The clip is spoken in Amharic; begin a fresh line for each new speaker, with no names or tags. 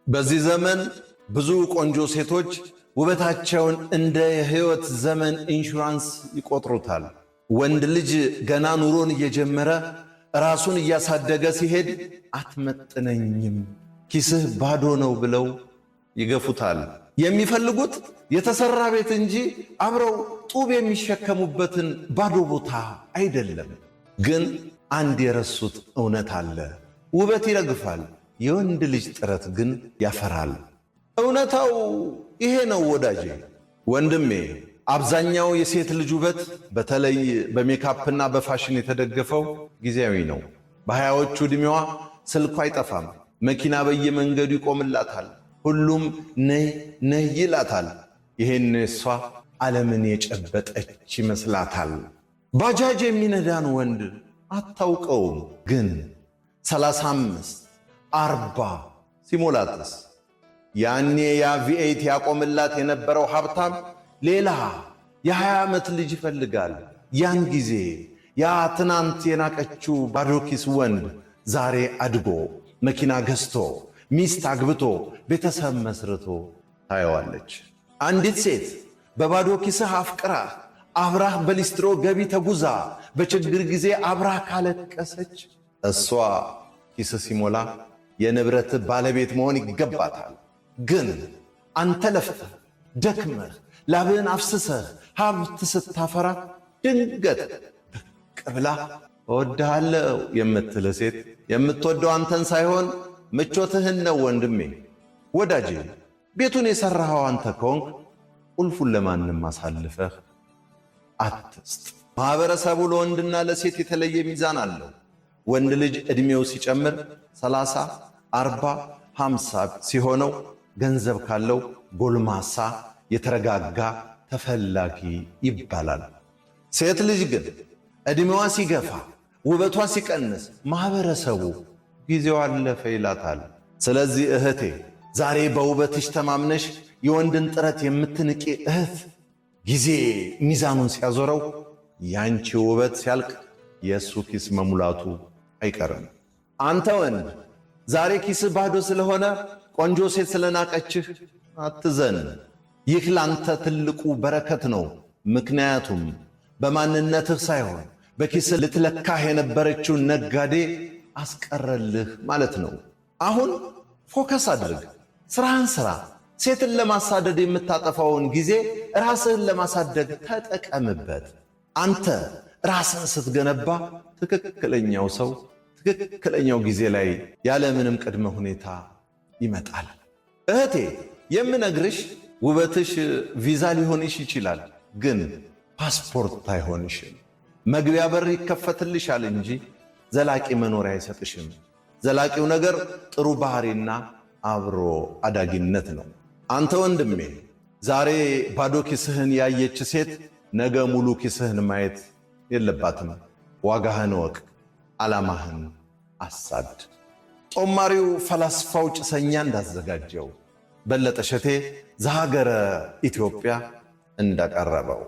በዚህ ዘመን ብዙ ቆንጆ ሴቶች ውበታቸውን እንደ የህይወት ዘመን ኢንሹራንስ ይቆጥሩታል። ወንድ ልጅ ገና ኑሮን እየጀመረ ራሱን እያሳደገ ሲሄድ አትመጥነኝም፣ ኪስህ ባዶ ነው ብለው ይገፉታል። የሚፈልጉት የተሰራ ቤት እንጂ አብረው ጡብ የሚሸከሙበትን ባዶ ቦታ አይደለም። ግን አንድ የረሱት እውነት አለ። ውበት ይረግፋል፣ የወንድ ልጅ ጥረት ግን ያፈራል። እውነታው ይሄ ነው ወዳጄ፣ ወንድሜ። አብዛኛው የሴት ልጅ ውበት በተለይ በሜካፕና በፋሽን የተደገፈው ጊዜያዊ ነው። በሃያዎቹ ዕድሜዋ ስልኳ አይጠፋም፣ መኪና በየመንገዱ ይቆምላታል፣ ሁሉም ነይ ነይ ይላታል። ይሄን እሷ ዓለምን የጨበጠች ይመስላታል። ባጃጅ የሚነዳን ወንድ አታውቀውም፣ ግን 35 40 ሲሞላትስ ያኔ ያ ቪኤት ያቆምላት የነበረው ሀብታም ሌላ የ20 ዓመት ልጅ ይፈልጋል። ያን ጊዜ ያ ትናንት የናቀችው ባዶኪስ ወንድ ዛሬ አድጎ መኪና ገዝቶ ሚስት አግብቶ ቤተሰብ መስርቶ ታየዋለች። አንዲት ሴት በባዶ ኪስህ አፍቅራ አብራህ በሊስትሮ ገቢ ተጉዛ በችግር ጊዜ አብራህ ካለቀሰች እሷ ኪስ ሲሞላ የንብረት ባለቤት መሆን ይገባታል። ግን አንተ ለፍተህ ደክመህ ላብህን አፍስሰህ ሀብት ስታፈራ ድንገት ብቅ ብላ እወድሃለሁ የምትልህ ሴት የምትወደው አንተን ሳይሆን ምቾትህን ነው ወንድሜ። ወዳጄ ቤቱን የሠራኸው አንተ ከሆንክ ቁልፉን ለማንም አሳልፈህ አትስጥ። ማኅበረሰቡ ለወንድና ለሴት የተለየ ሚዛን አለው። ወንድ ልጅ ዕድሜው ሲጨምር 30 40 50 ሲሆነው ገንዘብ ካለው ጎልማሳ፣ የተረጋጋ፣ ተፈላጊ ይባላል። ሴት ልጅ ግን ዕድሜዋ ሲገፋ ውበቷ ሲቀንስ ማኅበረሰቡ ጊዜው አለፈ ይላታል። ስለዚህ እህቴ ዛሬ በውበትሽ ተማምነሽ የወንድን ጥረት የምትንቂ እህት ጊዜ ሚዛኑን ሲያዞረው ያንቺ ውበት ሲያልቅ የእሱ ኪስ መሙላቱ አይቀርም። አንተ ወንድ ዛሬ ኪስ ባዶ ስለሆነ ቆንጆ ሴት ስለናቀችህ አትዘን። ይህ ላንተ ትልቁ በረከት ነው። ምክንያቱም በማንነትህ ሳይሆን በኪስ ልትለካህ የነበረችውን ነጋዴ አስቀረልህ ማለት ነው። አሁን ፎከስ አድርግ፣ ስራህን ስራ። ሴትን ለማሳደድ የምታጠፋውን ጊዜ ራስህን ለማሳደግ ተጠቀምበት። አንተ ራስህን ስትገነባ ትክክለኛው ሰው ትክክለኛው ጊዜ ላይ ያለምንም ቅድመ ሁኔታ ይመጣል። እህቴ የምነግርሽ ውበትሽ ቪዛ ሊሆንሽ ይችላል፣ ግን ፓስፖርት አይሆንሽም። መግቢያ በር ይከፈትልሻል እንጂ ዘላቂ መኖሪያ አይሰጥሽም። ዘላቂው ነገር ጥሩ ባህሪና አብሮ አዳጊነት ነው። አንተ ወንድሜ ዛሬ ባዶ ኪስህን ያየች ሴት ነገ ሙሉ ኪስህን ማየት የለባትም። ዋጋህን ወቅ፣ ዓላማህን አሳድ። ጦማሪው ፈላስፋው ጭሰኛ እንዳዘጋጀው በለጠ ሸቴ ዘሀገረ ኢትዮጵያ እንዳቀረበው